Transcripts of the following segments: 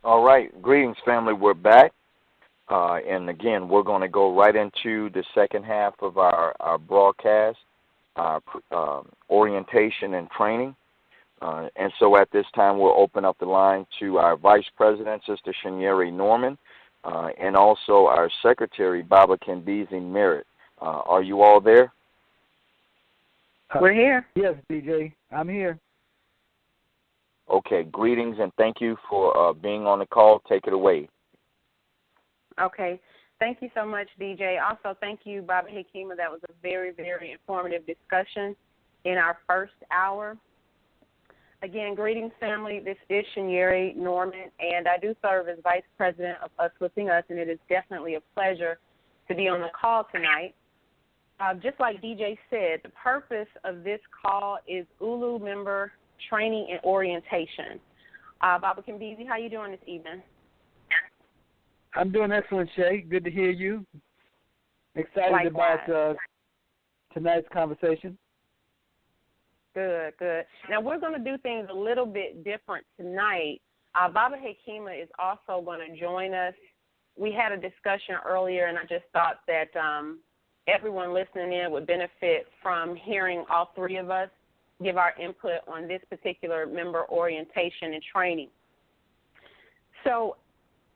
All right. Greetings, family. We're back. And again, we're going to go right into the second half of our broadcast, orientation and training. And so at this time, we'll open up the line to our Vice President, Sister Shanyeri Norman, and also our Secretary, Baba Kimbizi Merritt. Are you all there? We're here. Yes, DJ. I'm here. Okay. Greetings, and thank you for being on the call. Take it away. Okay. Thank you so much, DJ. Also, thank you, Baba Hikima. That was a very, very informative discussion in our first hour. Again, greetings, family. This is Shanyeri Norman, and I do serve as Vice President of UsLiftingUs, and it is definitely a pleasure to be on the call tonight. Just like DJ said, the purpose of this call is ULU member training and orientation. Baba Kimbizi, how you doing this evening? I'm doing excellent, Shay. Good to hear you. Excited Likewise. about tonight's conversation. Good, good. Now, we're going to do things a little bit different tonight. Baba Hikima is also going to join us. We had a discussion earlier, and I just thought that everyone listening in would benefit from hearing all three of us give our input on this particular member orientation and training. So,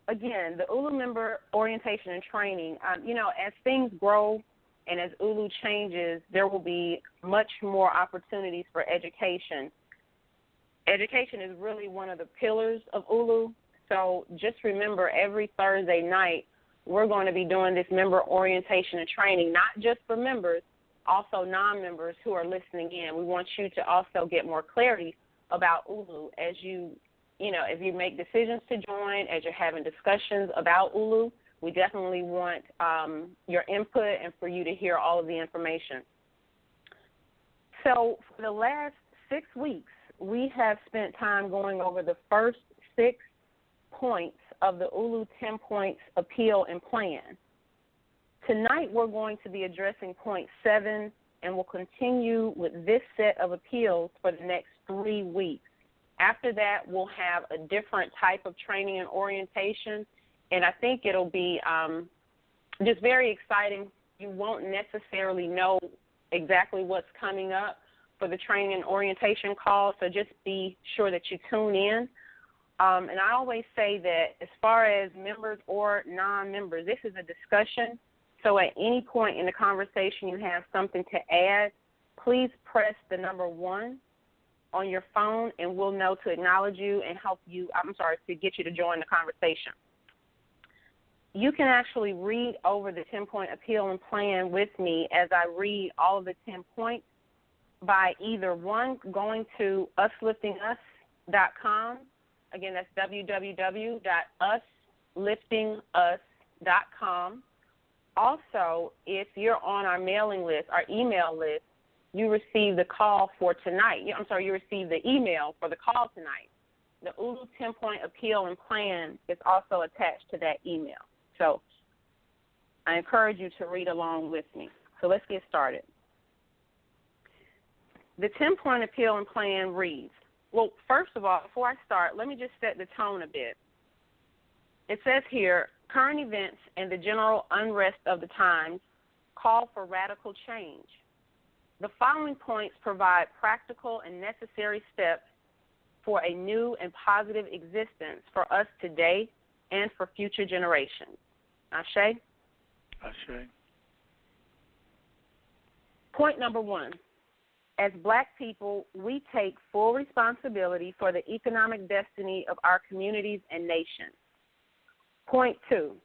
again, the ULU member orientation and training, as things grow and as ULU changes, there will be much more opportunities for education. Education is really one of the pillars of ULU. So just remember, every Thursday night, we're going to be doing this member orientation and training, not just for members, also non-members who are listening in. We want you to also get more clarity about ULU as if you make decisions to join, as you're having discussions about ULU. We definitely want your input and for you to hear all of the information. So for the last 6 weeks, we have spent time going over the first 6 points of the ULU 10 points appeal and plan. Tonight we're going to be addressing point 7, and we'll continue with this set of appeals for the next 3 weeks. After that, we'll have a different type of training and orientation, and I think it'll be just very exciting. You won't necessarily know exactly what's coming up for the training and orientation call, so just be sure that you tune in. And I always say that as far as members or non-members, this is a discussion, so at any point in the conversation you have something to add, please press the number 1 on your phone, and we'll know to acknowledge you and to get you to join the conversation. You can actually read over the 10-point appeal and plan with me as I read all of the 10 points by either, 1, going to UsLiftingUs.com. Again, that's www.usliftingus.com. Also, if you're on our mailing list, our email list, you receive the call for tonight. You receive the email for the call tonight. The ULU 10-point appeal and plan is also attached to that email. So I encourage you to read along with me. So let's get started. The 10-point appeal and plan reads, well, first of all, before I start, let me just set the tone a bit. It says here, current events and the general unrest of the times call for radical change. The following points provide practical and necessary steps for a new and positive existence for us today and for future generations. Ashe? Ashe. Point number 1. As Black people, we take full responsibility for the economic destiny of our communities and nations. Point 2.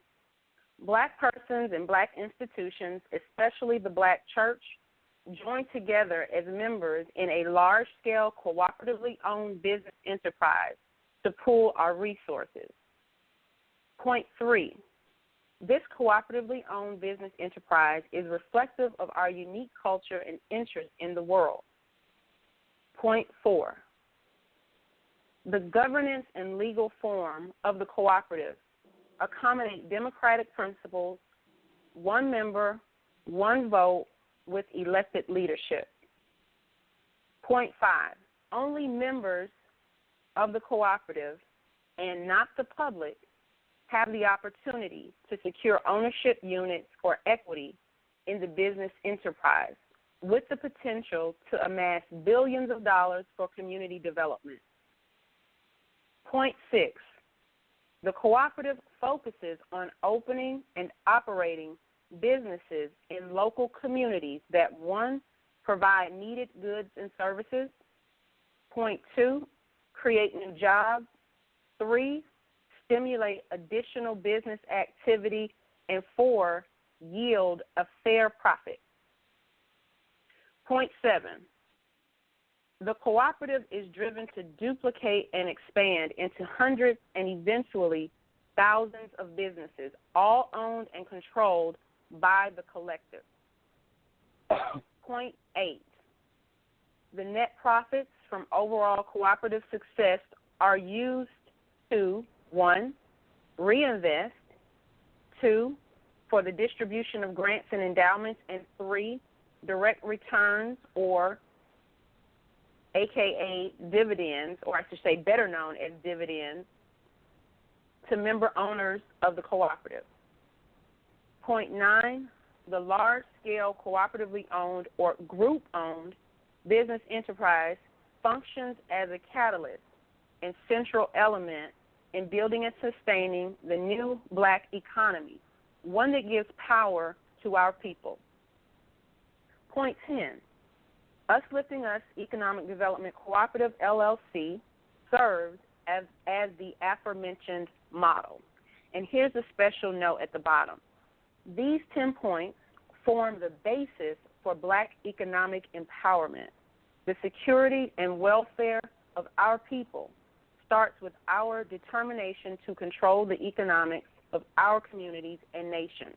Black persons and Black institutions, especially the Black church, join together as members in a large-scale, cooperatively owned business enterprise to pool our resources. Point 3, this cooperatively owned business enterprise is reflective of our unique culture and interest in the world. Point 4, the governance and legal form of the cooperative accommodate democratic principles, 1 member, 1 vote, with elected leadership. Point 5, only members of the cooperative and not the public, have the opportunity to secure ownership units or equity in the business enterprise with the potential to amass billions of dollars for community development. Point 6, the cooperative focuses on opening and operating businesses in local communities that, 1, provide needed goods and services, point 2, create new jobs, 3, stimulate additional business activity, and 4, yield a fair profit. Point 7, the cooperative is driven to duplicate and expand into hundreds and eventually thousands of businesses, all owned and controlled by the collective. Point 8, the net profits from overall cooperative success are used to, 1, reinvest, 2, for the distribution of grants and endowments, and 3, direct returns, or AKA dividends, or I should say better known as dividends, to member owners of the cooperative. Point 9, the large-scale cooperatively owned or group-owned business enterprise functions as a catalyst and central element in building and sustaining the new black economy, one that gives power to our people. Point 10, UsLiftingUs Economic Development Cooperative, LLC, serves as the aforementioned model. And here's a special note at the bottom. These 10 points form the basis for black economic empowerment. The security and welfare of our people starts with our determination to control the economics of our communities and nations.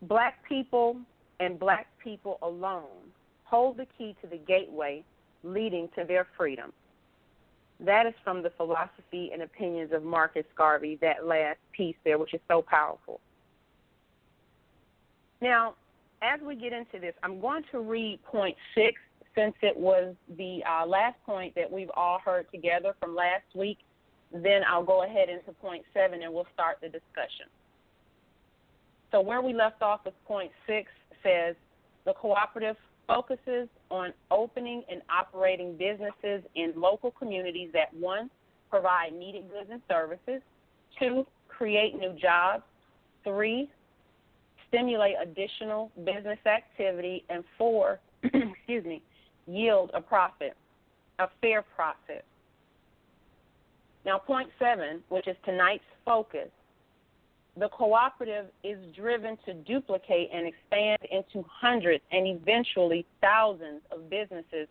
Black people and black people alone hold the key to the gateway leading to their freedom. That is from the Philosophy and Opinions of Marcus Garvey, that last piece there, which is so powerful. Now, as we get into this, I'm going to read point 6, since it was the last point that we've all heard together from last week. Then I'll go ahead into point 7 and we'll start the discussion. So where we left off with point 6 says, the cooperative focuses on opening and operating businesses in local communities that, 1, provide needed goods and services, 2, create new jobs, 3, stimulate additional business activity, and 4, yield a profit, a fair profit. Now, point 7, which is tonight's focus, the cooperative is driven to duplicate and expand into hundreds and eventually thousands of businesses,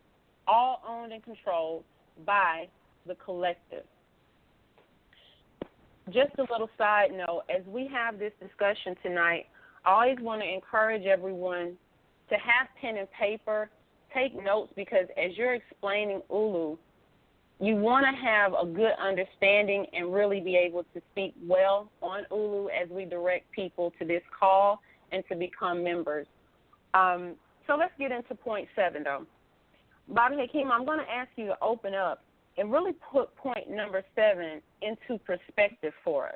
all owned and controlled by the collective. Just a little side note, as we have this discussion tonight, I always want to encourage everyone to have pen and paper, take notes, because as you're explaining ULU, you want to have a good understanding and really be able to speak well on ULU as we direct people to this call and to become members. So let's get into point 7, though. Bobby Hakeem, I'm going to ask you to open up and really put point number 7 into perspective for us.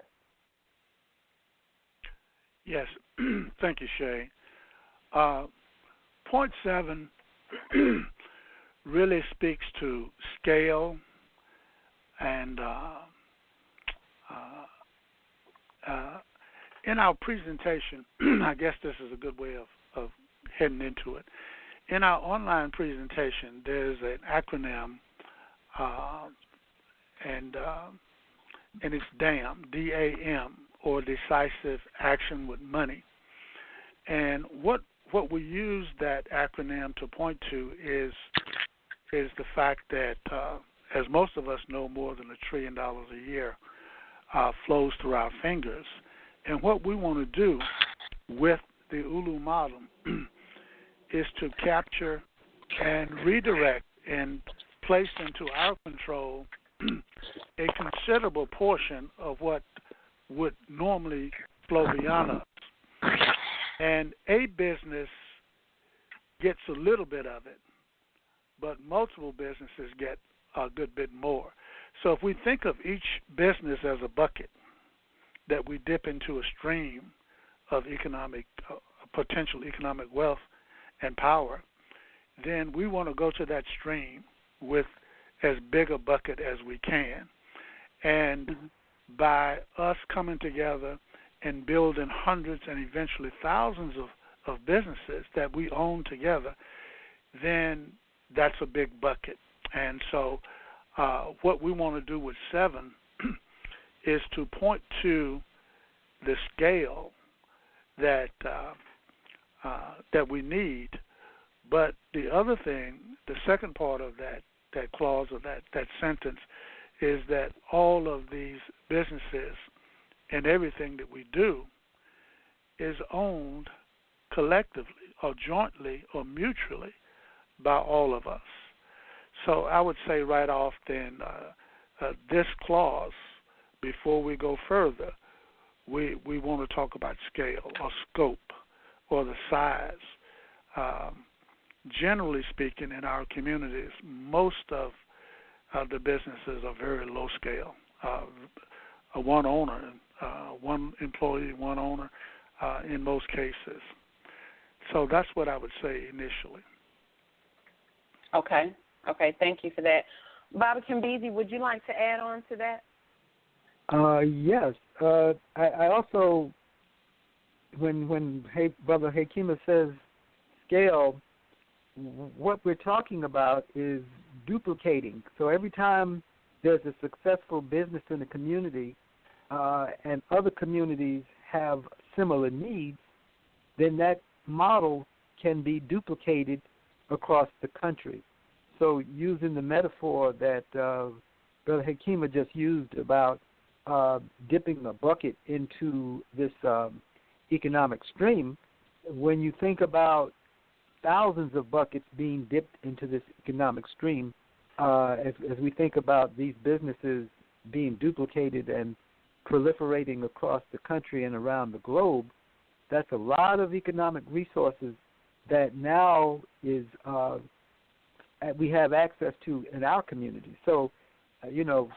Yes. Thank you, Shay. Point 7 really speaks to scale and in our presentation, I guess this is a good way of heading into it. In our online presentation, there's an acronym, and it's DAM, D-A-M, or Decisive Action with Money. And what we use that acronym to point to is the fact that, as most of us know, more than $1 trillion a year flows through our fingers. And what we want to do with the ULU model is to capture and redirect and place into our control a considerable portion of what would normally flow beyond us. And a business gets a little bit of it, but multiple businesses get a good bit more. So if we think of each business as a bucket that we dip into a stream of economic potential economic wealth and power, then we want to go to that stream with as big a bucket as we can. And by us coming together and building hundreds and eventually thousands of businesses that we own together, then that's a big bucket. And so what we want to do with 7 is to point to the scale that that we need. But the other thing, the second part of that clause or that sentence is that all of these businesses and everything that we do is owned collectively or jointly or mutually by all of us. So I would say right off then, this clause, before we go further, we want to talk about scale or scope or the size. Generally speaking, in our communities, most of the businesses are very low scale. One owner, one employee, one owner in most cases. So that's what I would say initially. Okay, thank you for that. Bobby Kimbezi, would you like to add on to that? Yes. I also, when Brother Hakima says scale, what we're talking about is duplicating. So every time there's a successful business in the community and other communities have similar needs, then that model can be duplicated across the country. So using the metaphor that Brother Hakima just used about dipping a bucket into this economic stream, when you think about thousands of buckets being dipped into this economic stream, as we think about these businesses being duplicated and proliferating across the country and around the globe, that's a lot of economic resources that now is we have access to in our community. So,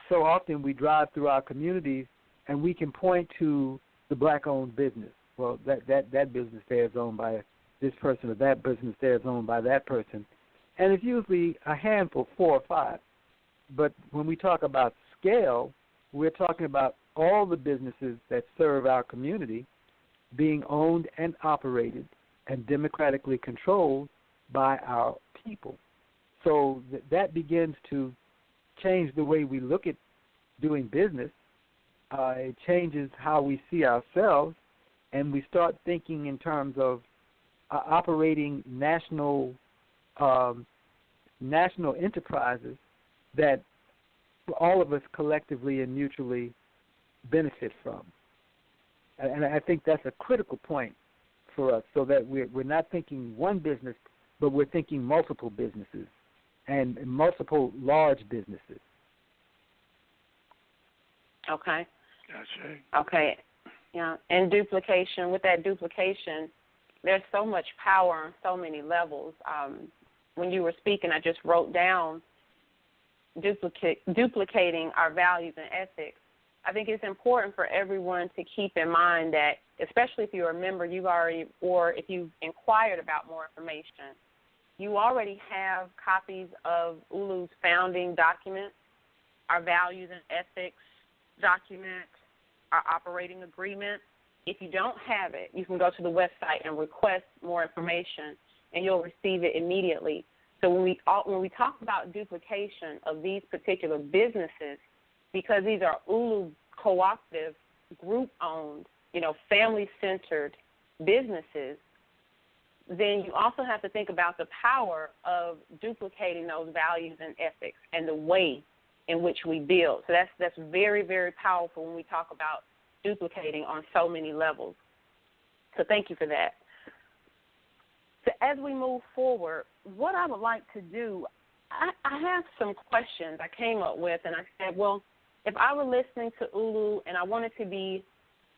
so often we drive through our communities and we can point to the black-owned business. Well, that business there is owned by this person, or that business there is owned by that person. And it's usually a handful, 4 or 5. But when we talk about scale, we're talking about all the businesses that serve our community being owned and operated and democratically controlled by our people. So that begins to change the way we look at doing business. It changes how we see ourselves, and we start thinking in terms of operating national enterprises that all of us collectively and mutually benefit from. And I think that's a critical point for us, so that we're not thinking one business, but we're thinking multiple businesses and multiple large businesses. Okay. Gotcha. Okay. Yeah. And duplication, with that duplication, there's so much power on so many levels. When you were speaking, I just wrote down duplicating our values and ethics. I think it's important for everyone to keep in mind that, especially if you're a member, or if you've inquired about more information, you already have copies of ULU's founding documents, our values and ethics document, our operating agreement. If you don't have it, you can go to the website and request more information, and you'll receive it immediately. So when we talk about duplication of these particular businesses, because these are ULU cooperative, group-owned, family-centered businesses, then you also have to think about the power of duplicating those values and ethics and the way in which we build. So that's very, very powerful when we talk about duplicating on so many levels. So thank you for that. So as we move forward, what I would like to do, I have some questions I came up with, and I said, well, if I were listening to ULU and I wanted to be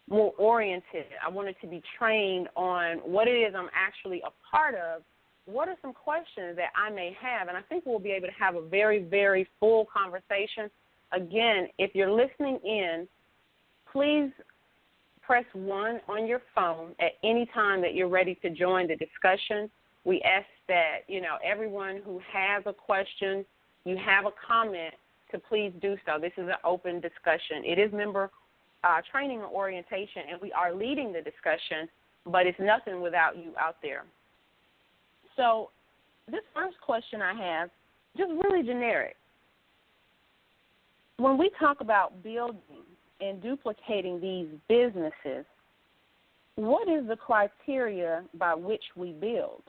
more oriented, I wanted to be trained on what it is I'm actually a part of, what are some questions that I may have? And I think we'll be able to have a very, very full conversation. Again, if you're listening in, please press 1 on your phone at any time that you're ready to join the discussion. We ask that, everyone who has a question, you have a comment, to please do so. This is an open discussion. It is member training and orientation, and we are leading the discussion, but it's nothing without you out there. So this first question I have, just really generic. When we talk about building and duplicating these businesses, what is the criteria by which we build?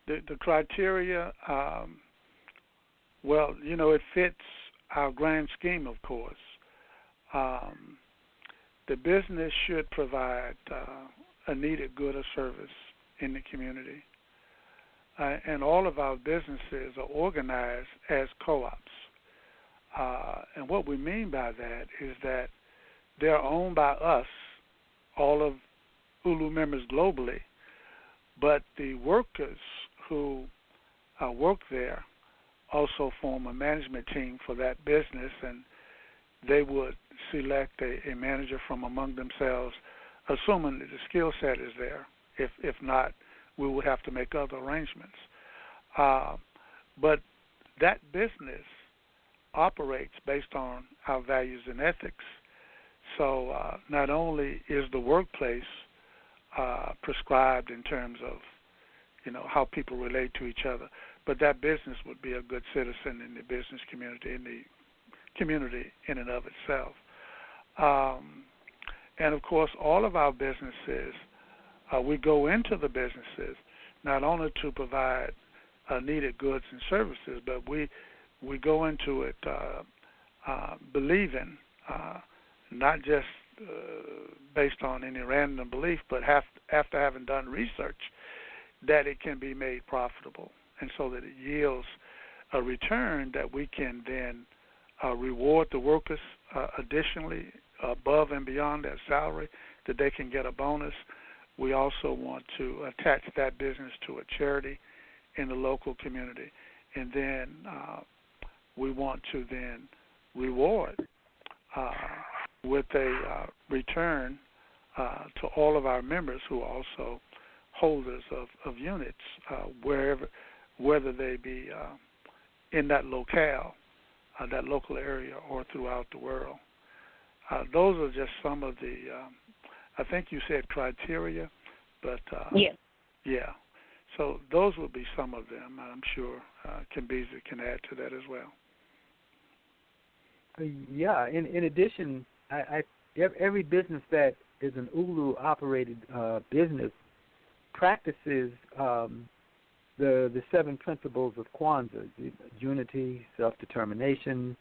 The criteria, it fits our grand scheme, of course. The business should provide a needed good or service in the community. And all of our businesses are organized as co-ops. And what we mean by that is that they're owned by us, all of ULU members globally, but the workers who work there also form a management team for that business, and they would select a manager from among themselves, assuming that the skill set is there. If not, we would have to make other arrangements. But that business operates based on our values and ethics. So not only is the workplace prescribed in terms of, how people relate to each other, but that business would be a good citizen in the business community, in the community in and of itself. And, of course, all of our businesses, we go into the businesses not only to provide needed goods and services, but we go into it believing, not just based on any random belief, but after having done research, that it can be made profitable, and so that it yields a return that we can then reward the workers additionally above and beyond their salary, that they can get a bonus. We also want to attach that business to a charity in the local community, and then we want to then reward with a return to all of our members who are also holders of units, whether they be in that locale, that local area, or throughout the world. Those are just some of the, I think you said criteria, but yeah. So those would be some of them. I'm sure Kimbiza can add to that as well. Yeah. In addition, every business that is an ULU-operated business practices the 7 principles of Kwanzaa: unity, self-determination,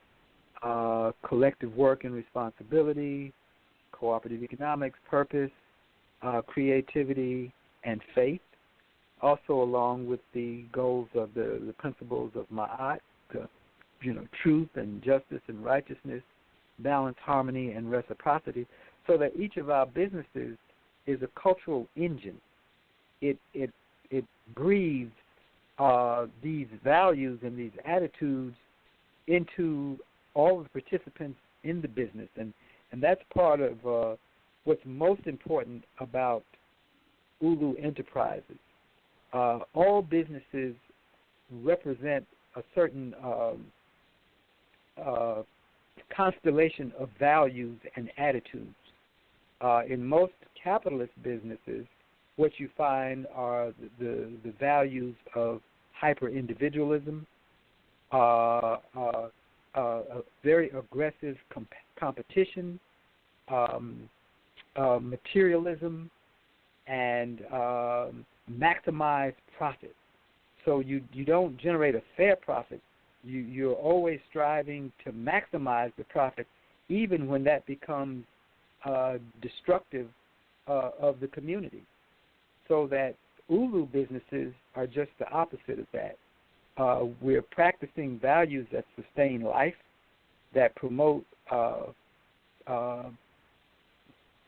collective work and responsibility, cooperative economics, purpose, creativity, and faith. Also, along with the goals of the principles of Ma'at, truth and justice and righteousness, balance, harmony, and reciprocity, so that each of our businesses is a cultural engine. It breathes these values and these attitudes into all of the participants in the business, and that's part of what's most important about ULU enterprises. All businesses represent a certain constellation of values and attitudes. In most capitalist businesses, what you find are the values of hyper-individualism, very aggressive competition, materialism, and maximize profit. So you don't generate a fair profit. You're always striving to maximize the profit, even when that becomes destructive of the community. So that ULU businesses are just the opposite of that. We're practicing values that sustain life, that promote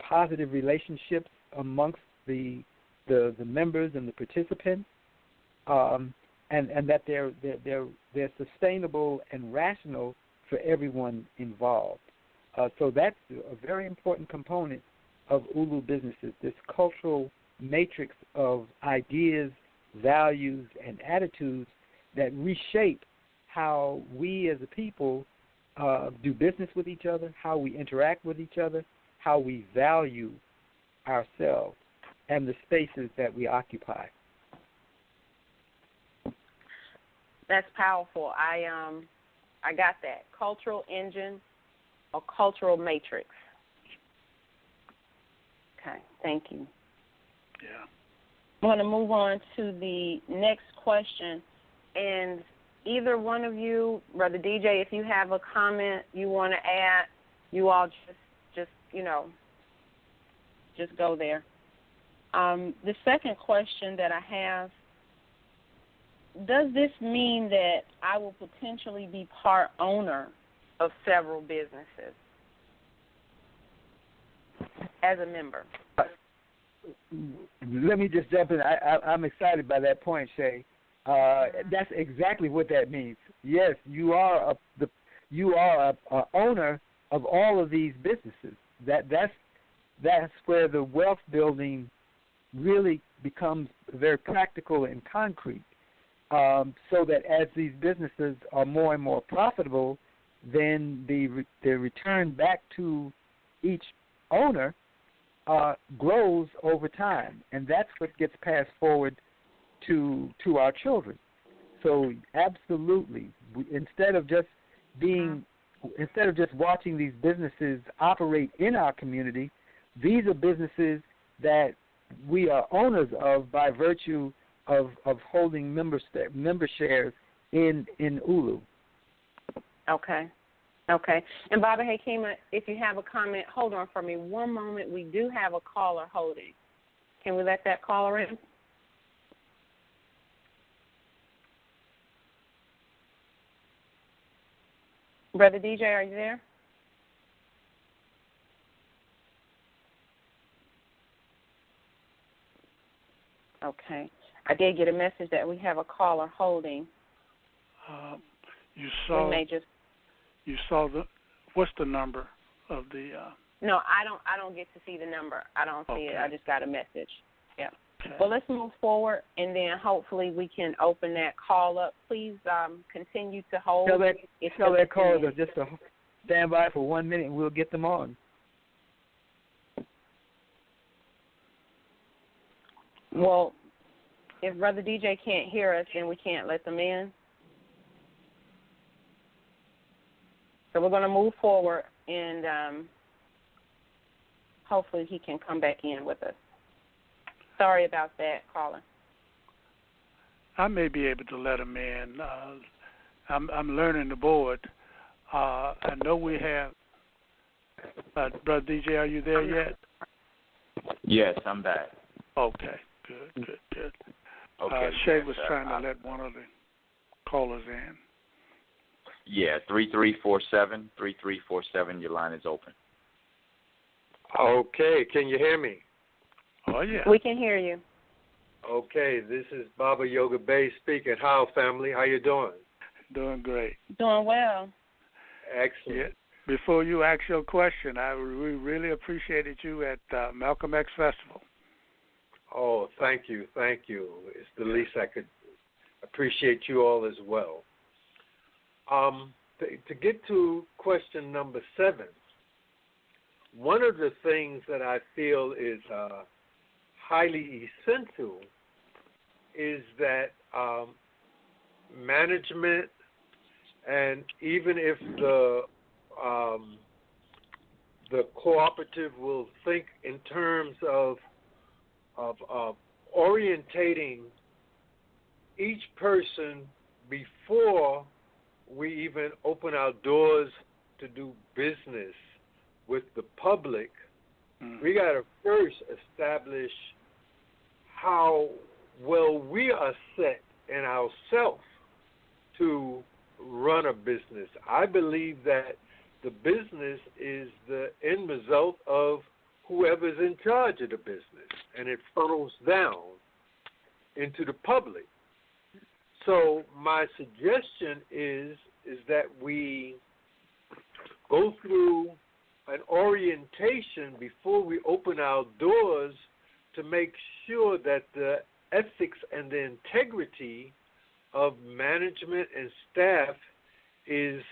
positive relationships amongst the the members and the participants, and that they're sustainable and rational for everyone involved. So that's a very important component of ULU businesses, this cultural matrix of ideas, values, and attitudes that reshape how we as a people do business with each other, how we interact with each other, how we value ourselves and the spaces that we occupy. That's powerful. I got that. Cultural engine or cultural matrix. Okay, thank you. Yeah. I'm going to move on to the next question. And either one of you, Brother DJ, if you have a comment you want to add, you all just go there. The second question that I have, does this mean that I will potentially be part owner of several businesses as a member? Let me just jump in. I'm excited by that point, Shay. That's exactly what that means. Yes, you are a owner of all of these businesses. That's where the wealth building really becomes very practical and concrete. So that as these businesses are more and more profitable, then the return back to each owner grows over time, and that's what gets passed forward to our children. So absolutely, instead of just watching these businesses operate in our community, these are businesses that we are owners of by virtue of holding member shares in ULU. Okay. And Baba Hakima, if you have a comment, hold on for me one moment. We do have a caller holding. Can we let that caller in? Brother DJ, are you there? Okay. I did get a message that we have a caller holding. You saw. We may just. You saw what's the number of the? No, I don't get to see the number. I don't see it. I just got a message. Yeah. Okay. Well, let's move forward, and then hopefully we can open that call up. Please continue to hold. Tell that caller just to stand by for 1 minute, and we'll get them on. Well, if Brother DJ can't hear us, then we can't let them in. So we're going to move forward, and hopefully he can come back in with us. Sorry about that, caller. I may be able to let him in. I'm learning the board. I know we have. Brother DJ, are you there yet? Yes, I'm back. Okay, good. Okay. Shay was trying to let one of the callers in. Yeah, 3347, your line is open. Okay, can you hear me? Oh, yeah. We can hear you. Okay, this is Baba Yoga Bay speaking. How, family? How you doing? Doing great. Doing well. Excellent. Yeah. Before you ask your question, we really appreciated you at Malcolm X Festival. Oh, thank you. It's the least I could appreciate you all as well. To get to question number 7, one of the things that I feel is highly essential is that management, and even if the cooperative will think in terms of orientating each person before we even open our doors to do business with the public, we got to first establish how well we are set in ourselves to run a business. I believe that the business is the end result of whoever's in charge of the business, and it funnels down into the public. So my suggestion is that we go through an orientation before we open our doors to make sure that the ethics and the integrity of management and staff is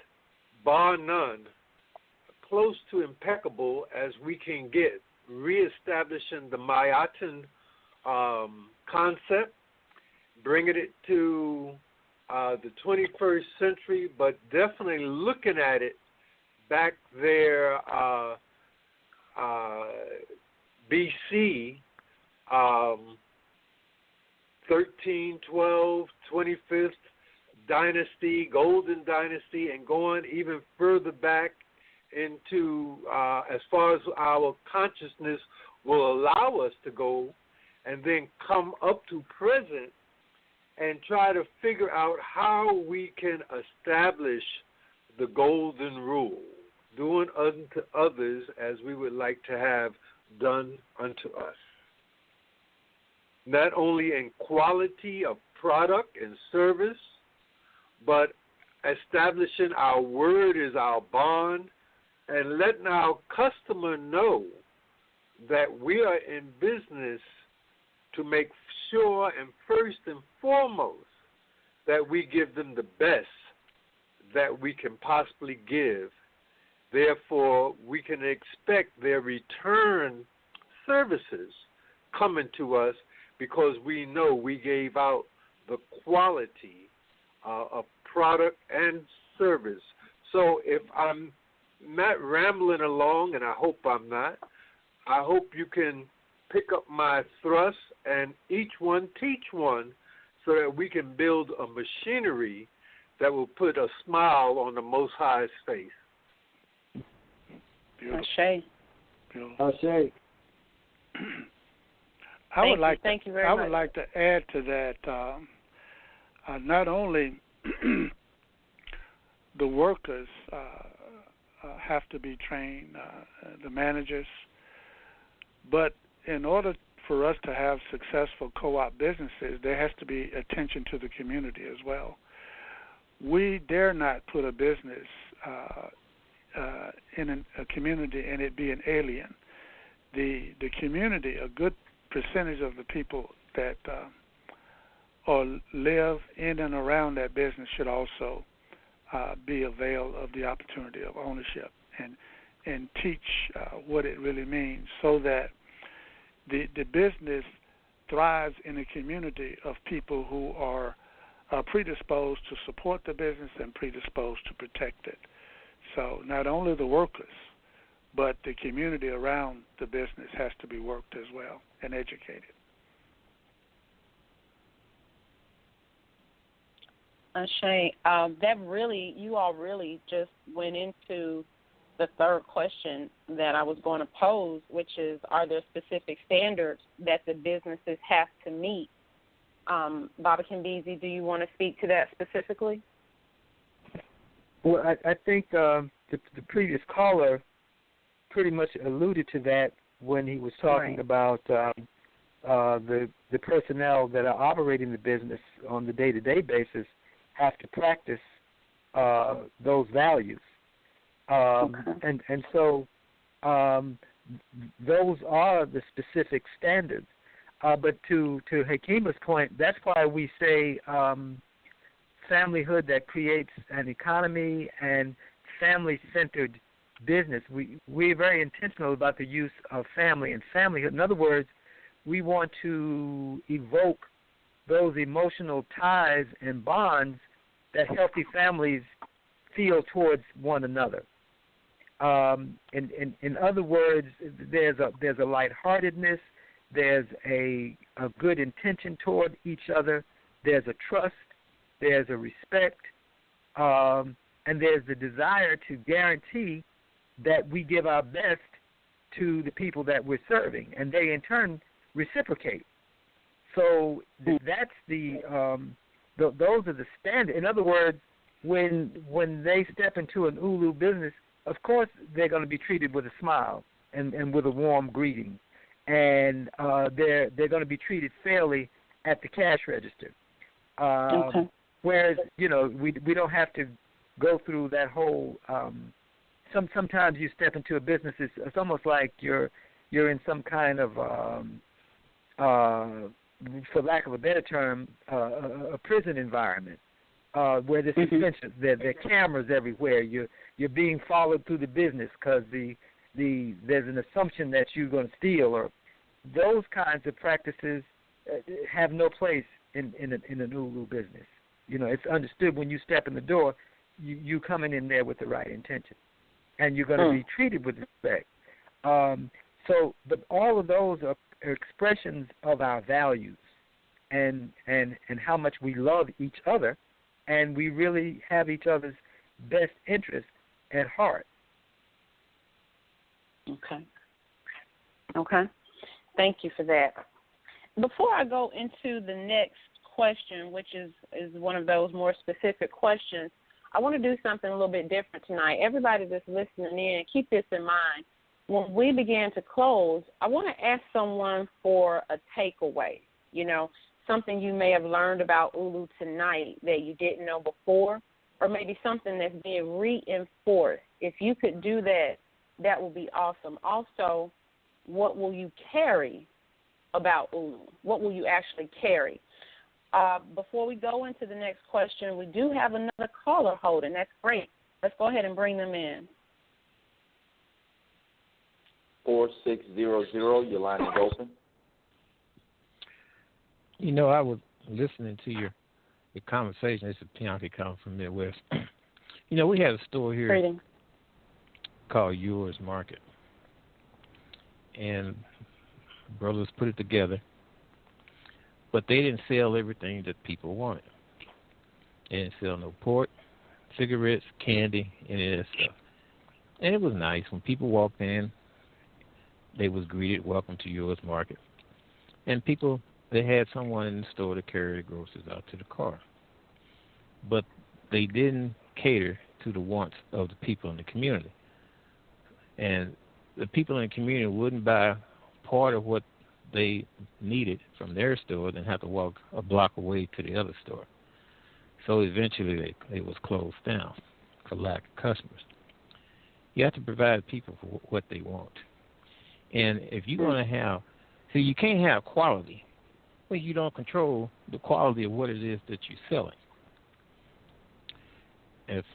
bar none, close to impeccable as we can get, reestablishing the Mayatan concept, bringing it to the 21st century, but definitely looking at it back there, BC, 13, 12, 25th dynasty, golden dynasty, and going even further back into as far as our consciousness will allow us to go, and then come up to present and try to figure out how we can establish the golden rule, doing unto others as we would like to have done unto us. Not only in quality of product and service, but establishing our word is our bond, and letting our customer know that we are in business to make sure, and first and foremost, that we give them the best that we can possibly give. Therefore, we can expect their return services coming to us because we know we gave out the quality of product and service. So if I'm not rambling along, and I hope I'm not, I hope you can pick up my thrust and each one teach one so that we can build a machinery that will put a smile on the Most High's face. Beautiful. Ashe. Beautiful. Ashe. Thank you very much. I would like to add to that. Not only the workers have to be trained, the managers, but in order for us to have successful co-op businesses, there has to be attention to the community as well. We dare not put a business in a community and it be an alien. The community, a good percentage of the people that or live in and around that business should also be avail of the opportunity of ownership and teach what it really means, so that the business thrives in a community of people who are predisposed to support the business and predisposed to protect it. So not only the workers, but the community around the business has to be worked as well and educated. Ashe, you all really just went into the third question that I was going to pose, which is, are there specific standards that the businesses have to meet? Baba Kimbizi, do you want to speak to that specifically? Well, I think the previous caller pretty much alluded to that when he was talking about the personnel that are operating the business on the day-to-day basis have to practice those values. And so those are the specific standards. But to Hakima's point, that's why we say familyhood that creates an economy and family-centered business. We're very intentional about the use of family and familyhood. In other words, we want to evoke those emotional ties and bonds that healthy families feel towards one another. In other words, there's a lightheartedness, there's a good intention toward each other, there's a trust, there's a respect, and there's the desire to guarantee that we give our best to the people that we're serving, and they in turn reciprocate. So that's those are the standards. In other words, when they step into an ULU business, of course they're going to be treated with a smile and with a warm greeting, and they're going to be treated fairly at the cash register. Okay. Whereas we don't have to go through that whole. Sometimes you step into a business, it's almost like you're in some kind of for lack of a better term, a prison environment where there's suspension. There are cameras everywhere. You're being followed through the business because there's an assumption that you're going to steal, or those kinds of practices have no place in an ULU business. It's understood when you step in the door, you coming in there with the right intention, and you're going to be treated with respect. But all of those are expressions of our values and how much we love each other, and we really have each other's best interest at heart. Okay. Thank you for that. Before I go into the next question, which is one of those more specific questions, I want to do something a little bit different tonight. Everybody that's listening in, keep this in mind. When we begin to close, I want to ask someone for a takeaway, something you may have learned about ULU tonight that you didn't know before, or maybe something that's being reinforced. If you could do that, that would be awesome. Also, what will you carry about ULU? What will you actually carry? Before we go into the next question, we do have another caller holding. That's great. Let's go ahead and bring them in. 4600, your line is open. I was listening to your conversation. This is Bianchi calling from Midwest. We had a store here Greetings. called Yours Market, and brothers put it together, but they didn't sell everything that people wanted. They didn't sell no pork, cigarettes, candy, any of that stuff. And it was nice. When people walked in, they was greeted, welcome to Yours Market. And they had someone in the store to carry the groceries out to the car. But they didn't cater to the wants of the people in the community. And the people in the community wouldn't buy part of what they needed from their store, then have to walk a block away to the other store. So eventually it was closed down for lack of customers. You have to provide people for what they want. And if you're going to have, you can't have quality when you don't control the quality of what it is that you're selling. If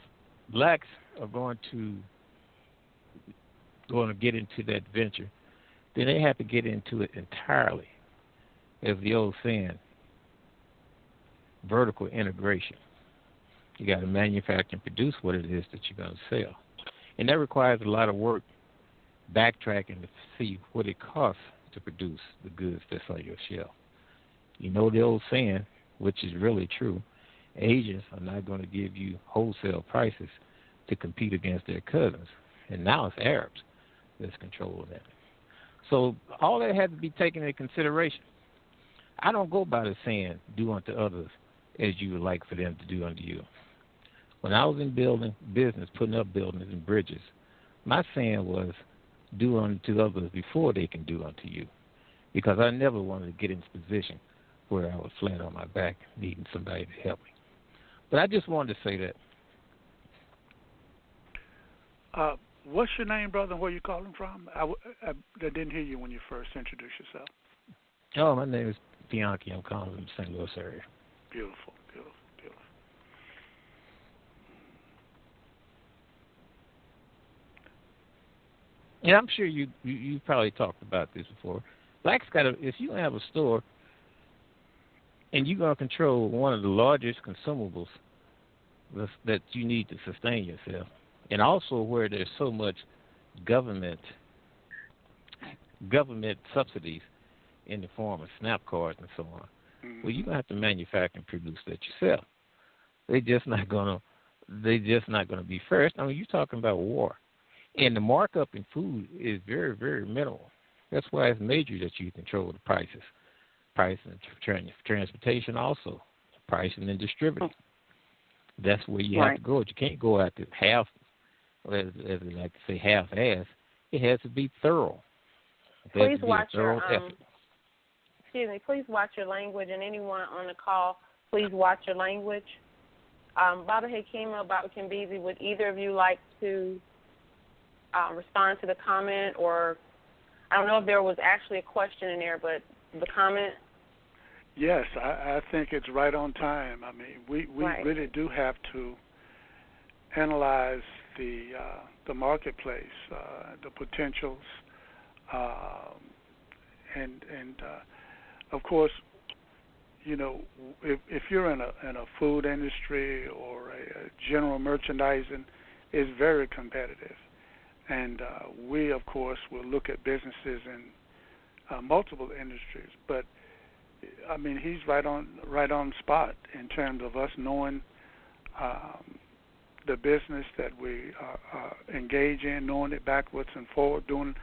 blacks are going to get into that venture, then they have to get into it entirely, as the old saying, vertical integration. You got to manufacture and produce what it is that you're going to sell. And that requires a lot of work backtracking to see what it costs to produce the goods that's on your shelf. The old saying, which is really true, Asians are not going to give you wholesale prices to compete against their cousins. And now it's Arabs that's controlling that. So all that had to be taken into consideration. I don't go by the saying, do unto others as you would like for them to do unto you. When I was in business, putting up buildings and bridges, my saying was, do unto others before they can do unto you. Because I never wanted to get in this position where I was flat on my back needing somebody to help me. But I just wanted to say that. What's your name, brother, and where you calling from? I didn't hear you when you first introduced yourself. Oh, my name is Bianchi. I'm calling from the St. Louis area. Beautiful. Yeah, I'm sure you probably talked about this before. Blacks if you have a store and you're going to control one of the largest consumables that you need to sustain yourself, and also where there's so much government subsidies in the form of SNAP cards and so on, well, you're going to have to manufacture and produce that yourself. They're just not going to be first. I mean, you're talking about war. And the markup in food is very, very minimal. That's why it's major that you control the prices. Pricing and transportation also. Pricing and distributing. That's where you have to go. You can't go out to half, as they like to say, half-ass. It has to be thorough. Please watch your please watch your language, and anyone on the call, please watch your language. Baba Hekima, Baba Kimbizi, would either of you like to respond to the comment, or I don't know if there was actually a question in there, but the comment? Yes, I think it's right on time. I mean, we right. really do have to analyze the marketplace, the potentials, and of course, you know, if you're in a food industry or a general merchandising, it's very competitive, and we of course will look at businesses in multiple industries. But I mean, he's right on spot in terms of us knowing the business that we engage in, knowing it backwards and forward, doing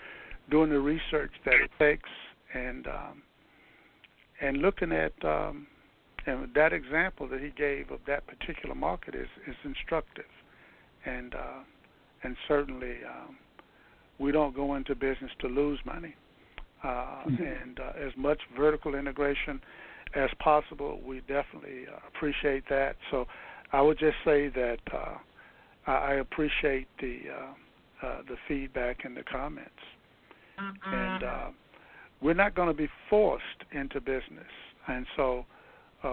the research that it takes, and looking at and that example that he gave of that particular market is instructive, and certainly we don't go into business to lose money, and as much vertical integration as possible, we definitely appreciate that. So I would just say that I appreciate the feedback and the comments, and we're not going to be forced into business, and so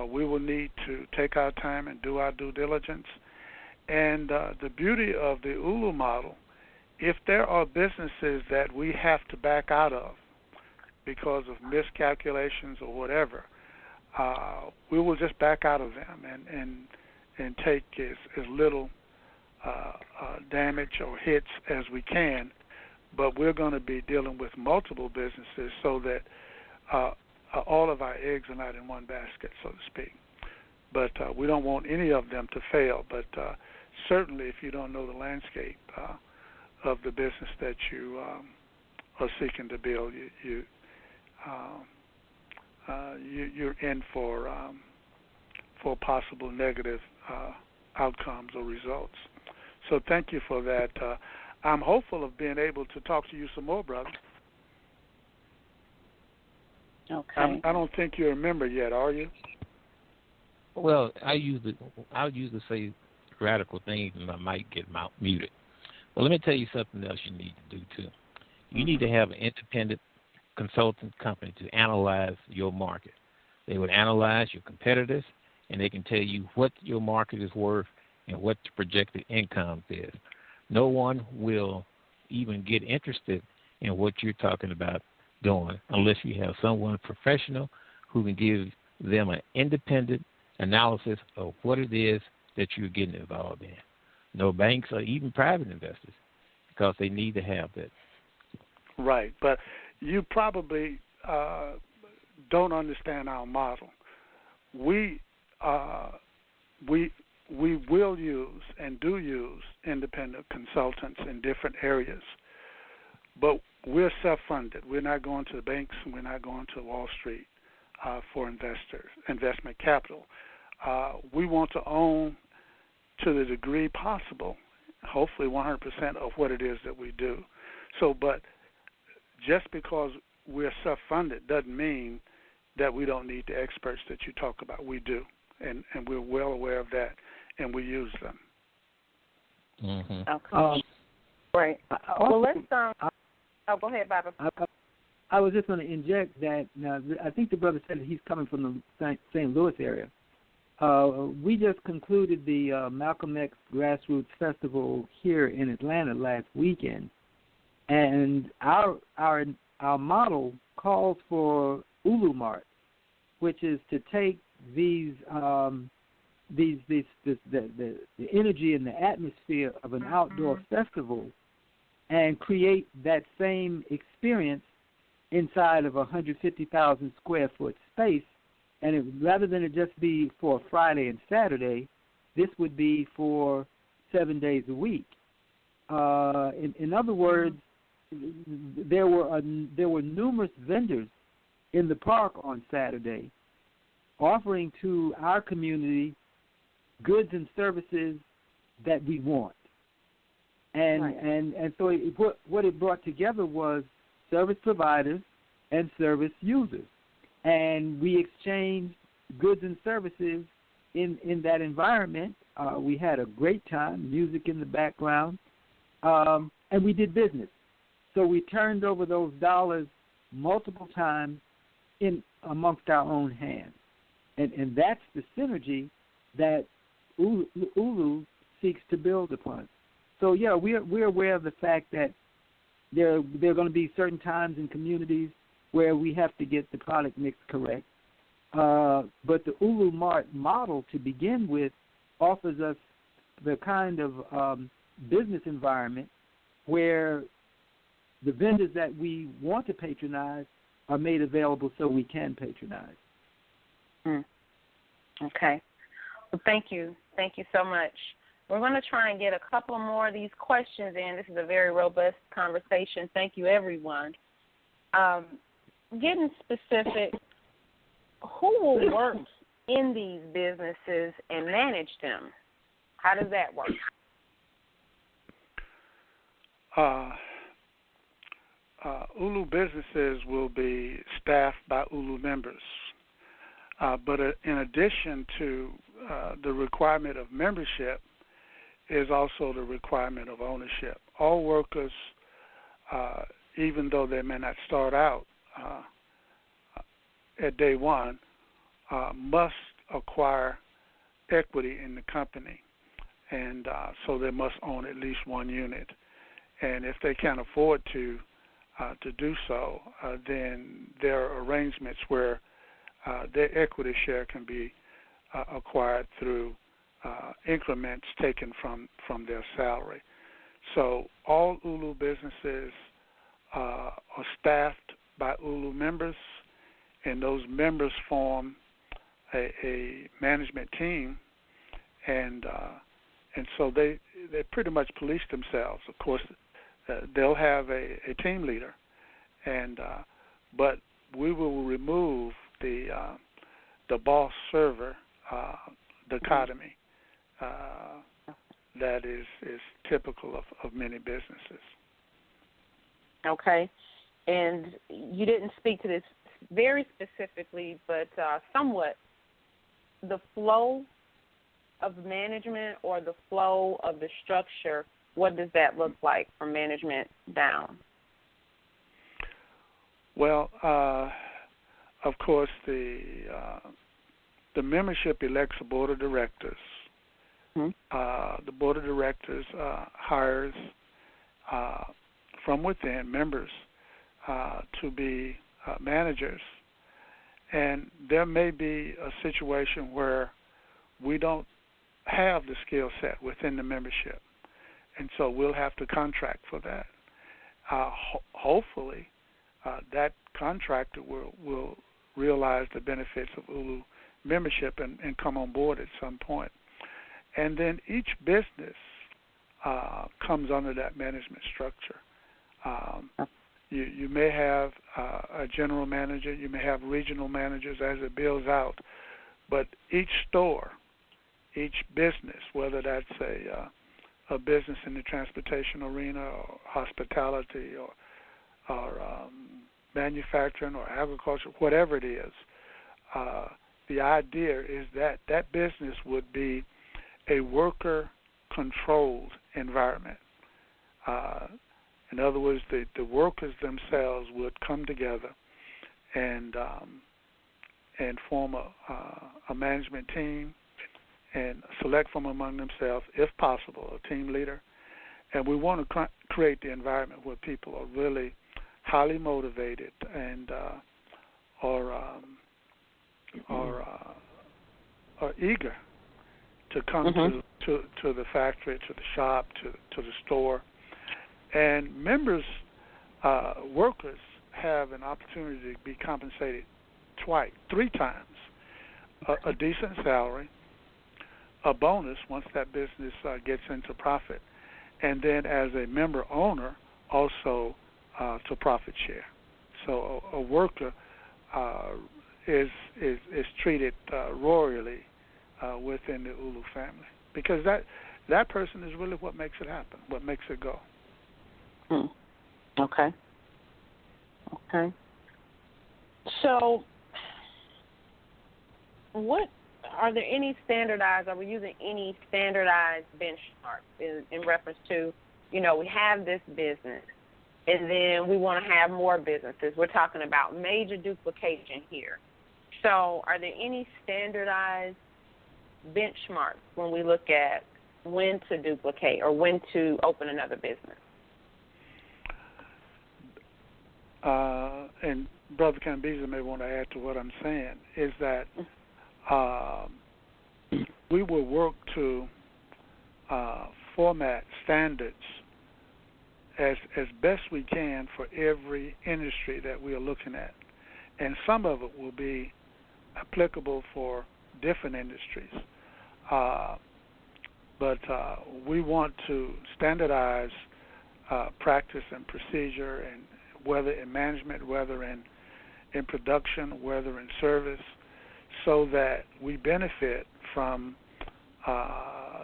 we will need to take our time and do our due diligence. And the beauty of the ULU model, if there are businesses that we have to back out of because of miscalculations or whatever, we will just back out of them and take as little damage or hits as we can. But we're going to be dealing with multiple businesses so that all of our eggs are not in one basket, so to speak. But we don't want any of them to fail. But certainly if you don't know the landscape of the business that you are seeking to build, you're in for possible negative outcomes or results. So thank you for that. I'm hopeful of being able to talk to you some more, brother. Okay. I don't think you're a member yet, are you? Well, I usually say radical things and I might get muted. Well, let me tell you something else you need to do too. You need to have an independent consultant company to analyze your market. They would analyze your competitors, and they can tell you what your market is worth and what the projected income is. No one will even get interested in what you're talking about doing unless you have someone professional who can give them an independent analysis of what it is that you're getting involved in. No banks or even private investors, because they need to have that. Right, but you probably don't understand our model. We will use and do use independent consultants in different areas, but we're self-funded. We're not going to the banks, and we're not going to Wall Street for investment capital. We want to own, to the degree possible, hopefully 100% of what it is that we do. So, but just because we're self-funded doesn't mean that we don't need the experts that you talk about. We do, and we're well aware of that, and we use them. Mm-hmm. Okay. Right. Well, let's go ahead, Baba. I was just going to inject that. Now, I think the brother said that he's coming from the St. Louis area. We just concluded the Malcolm X Grassroots Festival here in Atlanta last weekend, and our model calls for ULU Mart, which is to take the energy and the atmosphere of an outdoor festival and create that same experience inside of a 150,000 square foot space. And rather than it just be for Friday and Saturday, this would be for 7 days a week. In other words, there were numerous vendors in the park on Saturday offering to our community goods and services that we want. And right. and so what it brought together was service providers and service users. And we exchanged goods and services in that environment. We had a great time, music in the background, and we did business. So we turned over those dollars multiple times in amongst our own hands. And that's the synergy that ULU seeks to build upon. So, yeah, we're aware of the fact that there are going to be certain times in communities where we have to get the product mix correct. But the ULU Mart model to begin with offers us the kind of business environment where the vendors that we want to patronize are made available so we can patronize. Okay. Well, thank you. Thank you so much. We're going to try and get a couple more of these questions in. This is a very robust conversation. Thank you, everyone. Getting specific, who will work in these businesses and manage them? How does that work? ULU businesses will be staffed by ULU members. But in addition to the requirement of membership is also the requirement of ownership. All workers, even though they may not start out at day one, must acquire equity in the company. And so they must own at least one unit. And if they can't afford to do so, then there are arrangements where their equity share can be acquired through increments taken from their salary. So all ULU businesses are staffed by ULU members, and those members form a management team, and so they pretty much police themselves. Of course, they'll have a team leader, and but we will remove the boss server dichotomy that is typical of many businesses. Okay. And you didn't speak to this very specifically, but somewhat, the flow of management or the flow of the structure, what does that look like from management down? Well, of course, the membership elects a board of directors. The board of directors hires from within members to be managers. And there may be a situation where we don't have the skill set within the membership, and so we'll have to contract for that. Hopefully, that contractor will realize the benefits of ULU membership and come on board at some point. And then each business comes under that management structure. You may have a general manager, you may have regional managers as it builds out, but each store, each business, whether that's a business in the transportation arena or hospitality or manufacturing or agriculture, whatever it is, the idea is that that business would be a worker-controlled environment. In other words, the workers themselves would come together and form a management team and select from among themselves, if possible, a team leader. And we want to create the environment where people are really highly motivated and are eager to come to the factory, to the shop, to the store. And members, workers, have an opportunity to be compensated three times: a decent salary, a bonus once that business gets into profit, and then as a member owner, also to profit share. So a worker is treated royally within the ULU family, because that that person is really what makes it happen, what makes it go. Okay. So, are there any standardized, are we using any standardized benchmarks in reference to, we have this business, and then we want to have more businesses? We're talking about major duplication here. So are there any standardized benchmarks when we look at when to duplicate or when to open another business? And Brother Cambiza may want to add to what I'm saying, is that we will work to format standards as best we can for every industry that we are looking at. And some of it will be applicable for different industries. But we want to standardize practice and procedure, and whether in management, whether in production, whether in service, so that we benefit from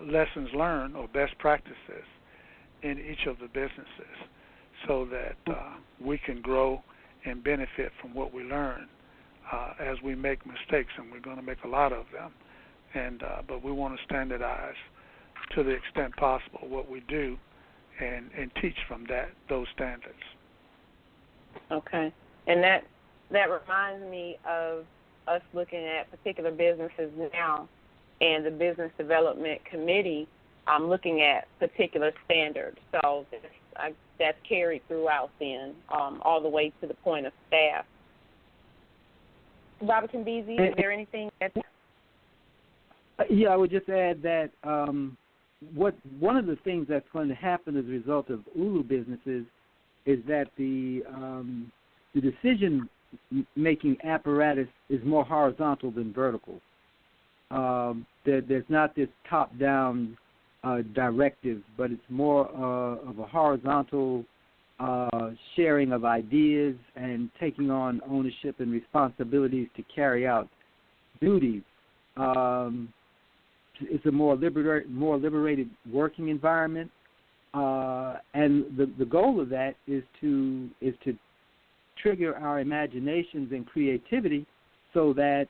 lessons learned or best practices in each of the businesses, so that we can grow and benefit from what we learn as we make mistakes, and we're going to make a lot of them. But we want to standardize to the extent possible what we do and teach from those standards. Okay. And that reminds me of us looking at particular businesses now, and the Business Development Committee looking at particular standards. So that's carried throughout then, all the way to the point of staff. Robert Cambizi, is there anything that... Yeah, I would just add that one of the things that's going to happen as a result of ULU businesses is that the decision-making apparatus is more horizontal than vertical. There's not this top-down directive, but it's more of a horizontal sharing of ideas and taking on ownership and responsibilities to carry out duties. It's a more liberated working environment, and the goal of that is to trigger our imaginations and creativity, so that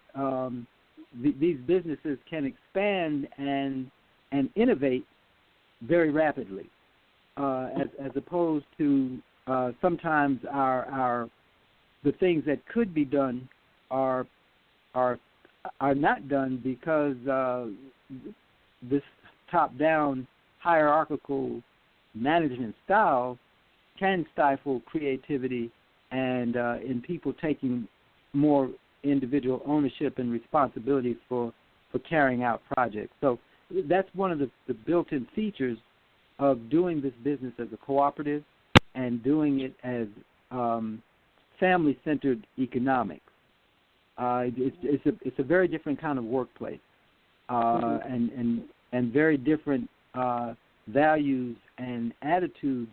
these businesses can expand and innovate very rapidly, as opposed to sometimes the things that could be done are not done because this top-down hierarchical management style can stifle creativity and in people taking more individual ownership and responsibilities for carrying out projects. So that's one of the built-in features of doing this business as a cooperative and doing it as family-centered economics. It's a very different kind of workplace, and very different values and attitudes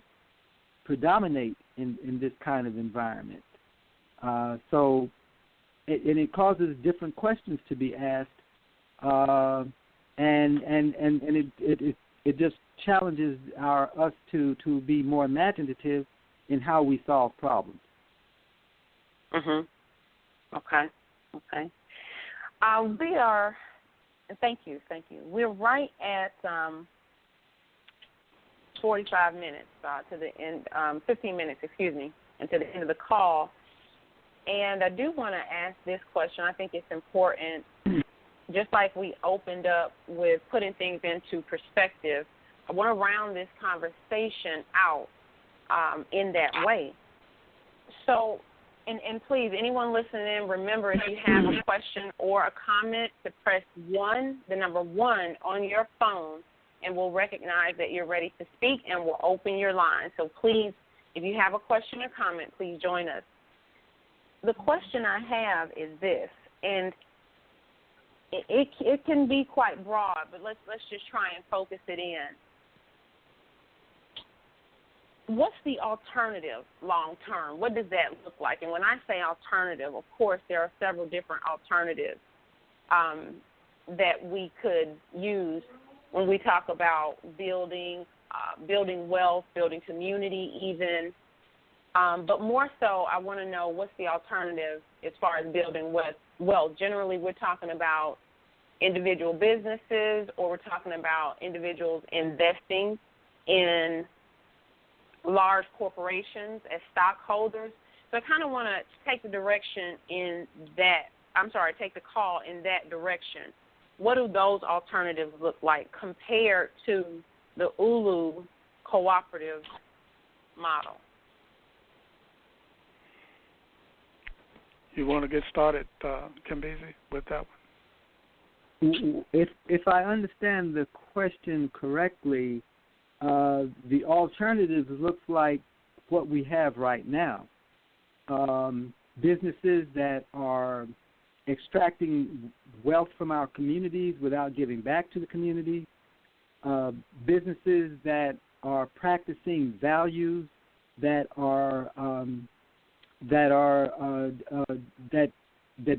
predominate in this kind of environment. So it causes different questions to be asked, and it just challenges us to be more imaginative in how we solve problems. Okay. We are. Thank you. We're right at 45 minutes to the end. 15 minutes, excuse me, and to the end of the call. And I do want to ask this question. I think it's important. Just like we opened up with putting things into perspective, I want to round this conversation out in that way. So, and please, anyone listening, remember, if you have a question or a comment, to press 1, the number 1 on your phone, and we'll recognize that you're ready to speak, and we'll open your line. So please, if you have a question or comment, please join us. The question I have is this, and it can be quite broad, but let's just try and focus it in. What's the alternative long term? What does that look like? And when I say alternative, of course, there are several different alternatives that we could use when we talk about building wealth, building community even. But more so, I want to know what's the alternative as far as building wealth. Generally, we're talking about individual businesses, or we're talking about individuals investing in large corporations as stockholders. So I kind of want to take the call in that direction. What do those alternatives look like compared to the ULU cooperative model? You want to get started, Kimbezi, with that one? If I understand the question correctly, the alternatives looks like what we have right now. Businesses that are extracting wealth from our communities without giving back to the community, businesses that are practicing values that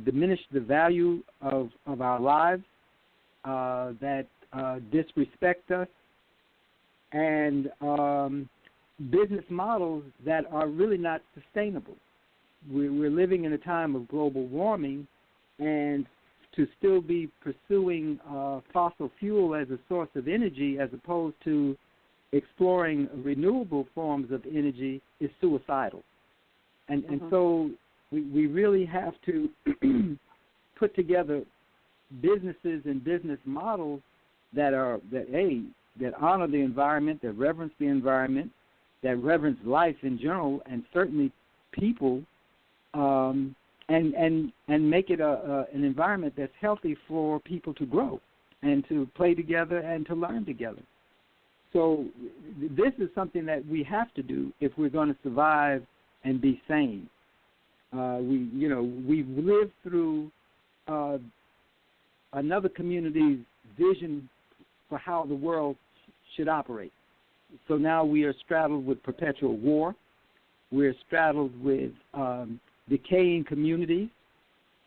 diminish the value of our lives, that disrespect us, and business models that are really not sustainable. We're living in a time of global warming, and to still be pursuing fossil fuel as a source of energy as opposed to exploring renewable forms of energy is suicidal. And so we really have to put together businesses and business models that honor the environment, that reverence the environment, that reverence life in general, and certainly people, and make it an environment that's healthy for people to grow and to play together and to learn together. So this is something that we have to do if we're going to survive and be sane. We've lived through another community's vision for how the world should operate. So now we are straddled with perpetual war. We're straddled with decaying communities.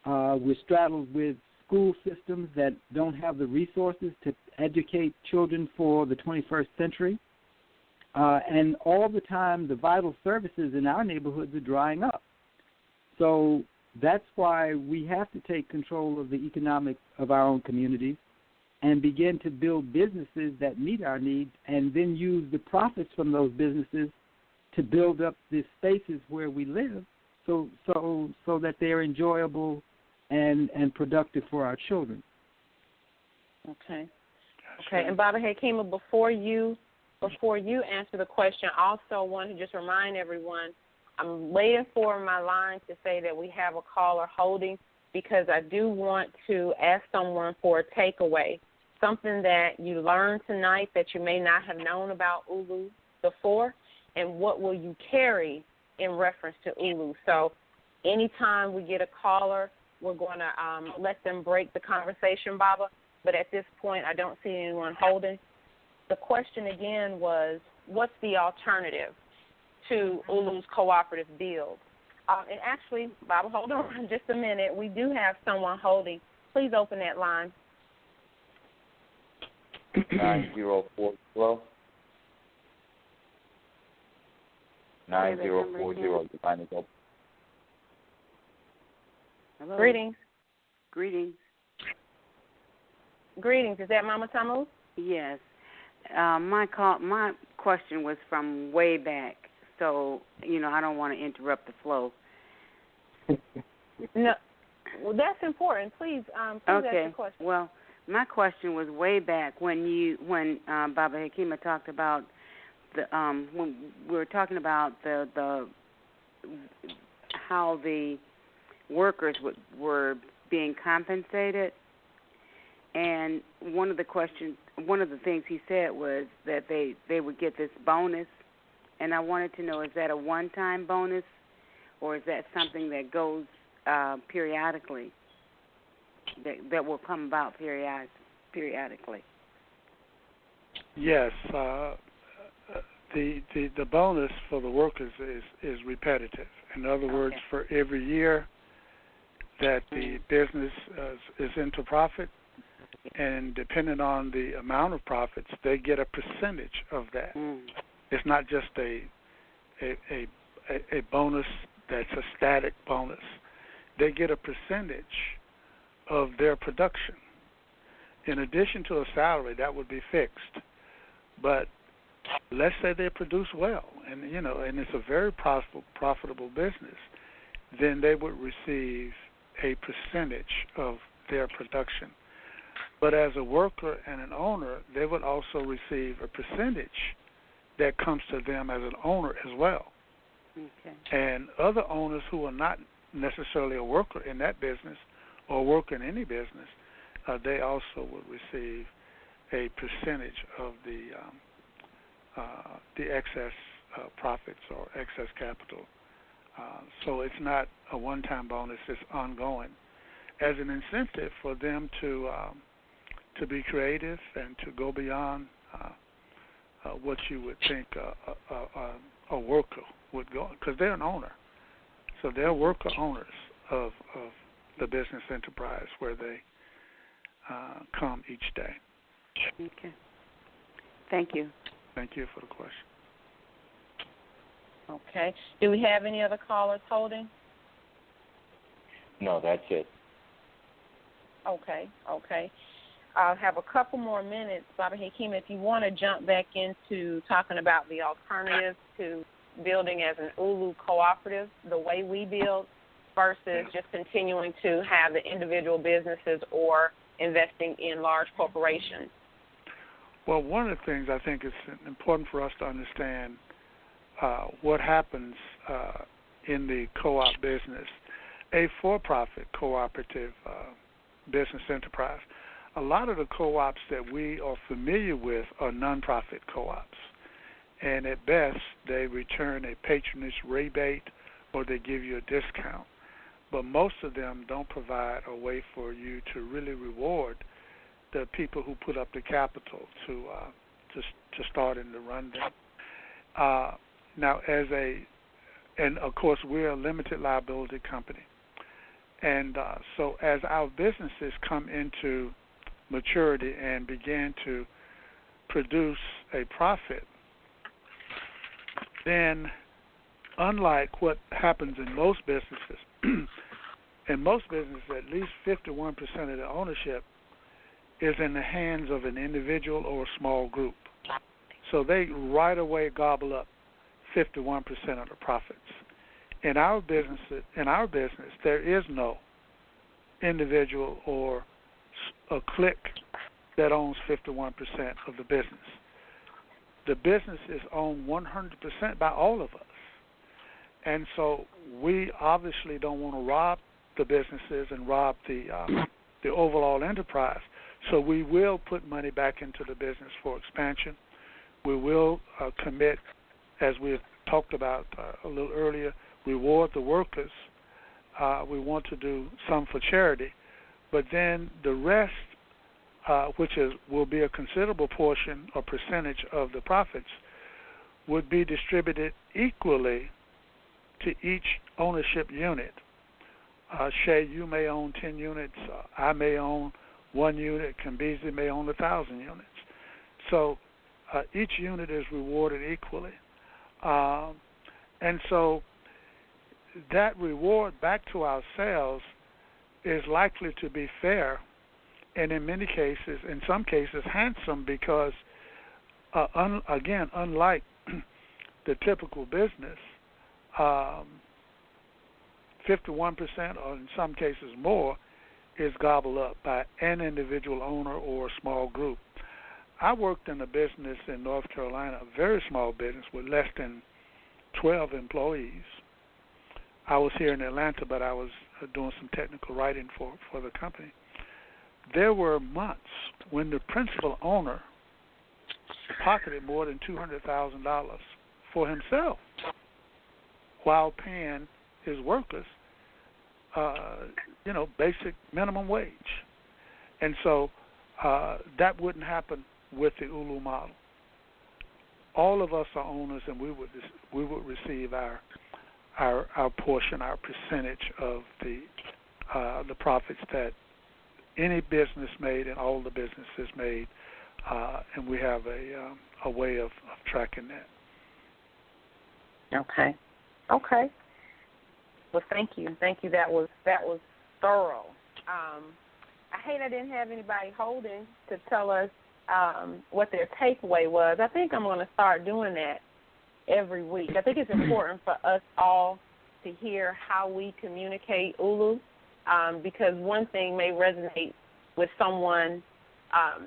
We're straddled with school systems that don't have the resources to educate children for the 21st century. And all the time, the vital services in our neighborhoods are drying up. So that's why we have to take control of the economics of our own communities and begin to build businesses that meet our needs, and then use the profits from those businesses to build up the spaces where we live so that they're enjoyable and productive for our children. Okay. And Baba Hakima, before you answer the question, I also want to just remind everyone, I'm waiting for my line to say that we have a caller holding, because I do want to ask someone for a takeaway, something that you learned tonight that you may not have known about ULU before, and what will you carry in reference to ULU. So anytime we get a caller, we're going to let them break the conversation, Baba. But at this point, I don't see anyone holding. The question again was, what's the alternative to ULU's cooperative build? And actually, Baba, hold on just a minute. We do have someone holding. Please open that line. 9040. 9040. The line is open. Hello. Greetings. Greetings. Is that Mama Tamu? Yes. My question was from way back, so I don't want to interrupt the flow. No, well, that's important. Please ask the question. Well, my question was way back when Baba Hakima talked about when we were talking about the how the workers were being compensated, and one of the things he said was that they would get this bonus, and I wanted to know, is that a one-time bonus, or is that something that goes periodically, that will come about periodically? Yes, the bonus for the workers is repetitive. In other words, for every year that the business is into profit, and depending on the amount of profits, they get a percentage of that. It's not just a bonus that's a static bonus. They get a percentage of their production. In addition to a salary, that would be fixed. But let's say they produce well, and it's a very profitable business, then they would receive a percentage of their production. But as a worker and an owner, they would also receive a percentage that comes to them as an owner as well. Okay. And other owners who are not necessarily a worker in that business or work in any business, they also would receive a percentage of the excess profits or excess capital. So it's not a one-time bonus; it's ongoing, as an incentive for them to be creative and to go beyond what you would think a worker would go, because they're an owner. So they're worker owners of the business enterprise where they come each day. Okay. Thank you. Thank you for the question. Okay. Do we have any other callers holding? No, that's it. Okay. I'll have a couple more minutes, Baba Hakeem, if you want to jump back into talking about the alternative to building as an ULU cooperative, the way we build, versus just continuing to have the individual businesses or investing in large corporations. Well, one of the things I think is important for us to understand what happens in the co-op business, a for-profit cooperative business enterprise. A lot of the co-ops that we are familiar with are nonprofit co-ops, and at best they return a patronage rebate or they give you a discount. But most of them don't provide a way for you to really reward the people who put up the capital to start and to run them. Now, and of course we're a limited liability company, and so as our businesses come into maturity and begin to produce a profit, then unlike what happens in most businesses, in most businesses at least 51% of the ownership is in the hands of an individual or a small group. So they right away gobble up 51% of the profits. In our business, there is no individual or a clique that owns 51% of the business. The business is owned 100% by all of us. And so we obviously don't want to rob the businesses and rob the overall enterprise. So we will put money back into the business for expansion. We will commit, as we have talked about a little earlier, reward the workers. We want to do some for charity. But then the rest, which will be a considerable portion or percentage of the profits, would be distributed equally to each ownership unit. Shay, you may own 10 units. I may own 1 unit. Kambezi may own 1,000 units. So each unit is rewarded equally. And so that reward back to ourselves is likely to be fair, and in many cases, in some cases, handsome, because, again, unlike the typical business, 51%, or in some cases more, is gobbled up by an individual owner or a small group. I worked in a business in North Carolina, a very small business with less than 12 employees. I was here in Atlanta, but I was doing some technical writing for the company. There were months when the principal owner pocketed more than $200,000 for himself while paying his workers, basic minimum wage. And so that wouldn't happen with the ULU model. All of us are owners, and we would receive our portion, our percentage of the profits that any business made and all the businesses made, and we have a way of tracking that. Okay. Well, thank you. That was thorough. I hate I didn't have anybody holding to tell us what their takeaway was. I think I'm going to start doing that every week. I think it's important for us all to hear how we communicate ULU, because one thing may resonate with someone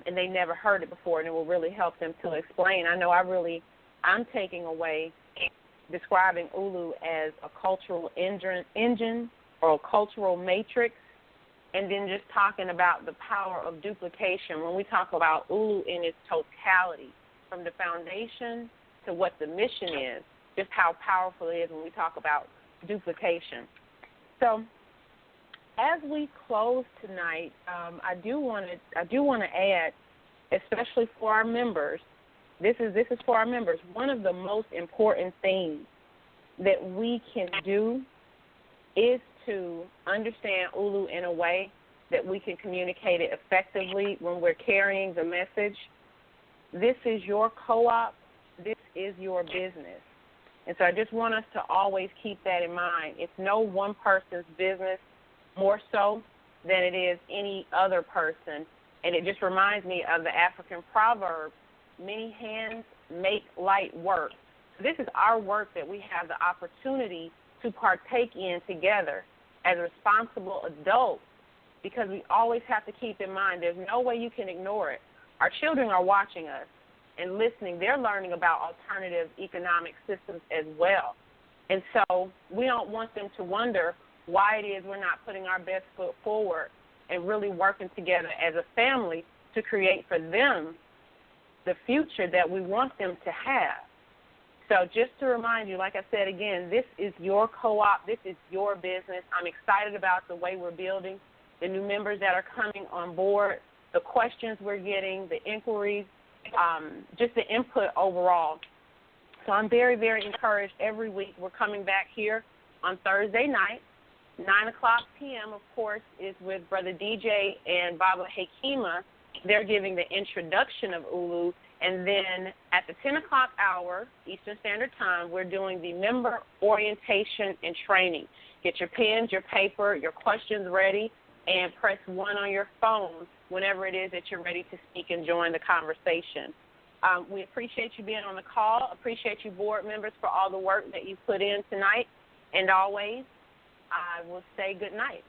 and they never heard it before, and it will really help them to explain. I know I'm taking away describing ULU as a cultural engine or a cultural matrix, and then just talking about the power of duplication when we talk about ULU in its totality, from the foundation to what the mission is, just how powerful it is when we talk about duplication. So as we close tonight, I do want to add, especially for our members, this is for our members, one of the most important things that we can do is to understand ULU in a way that we can communicate it effectively when we're carrying the message. This is your co-op. This is your business. And so I just want us to always keep that in mind. It's no one person's business more so than it is any other person. And it just reminds me of the African proverb, many hands make light work. This is our work that we have the opportunity to partake in together as responsible adults, because we always have to keep in mind there's no way you can ignore it. Our children are watching us and listening. They're learning about alternative economic systems as well. And so we don't want them to wonder why it is we're not putting our best foot forward and really working together as a family to create for them the future that we want them to have. So just to remind you, like I said again, this is your co-op. This is your business. I'm excited about the way we're building, the new members that are coming on board, the questions we're getting, the inquiries, just the input overall. So I'm very, very encouraged. Every week we're coming back here on Thursday night. 9 o'clock p.m., of course, is with Brother DJ and Baba Hakima. They're giving the introduction of ULU. And then at the 10 o'clock hour, Eastern Standard Time, we're doing the member orientation and training. Get your pens, your paper, your questions ready, and press 1 on your phone whenever it is that you're ready to speak and join the conversation. We appreciate you being on the call. Appreciate you, board members, for all the work that you put in tonight. And always, I will say good night.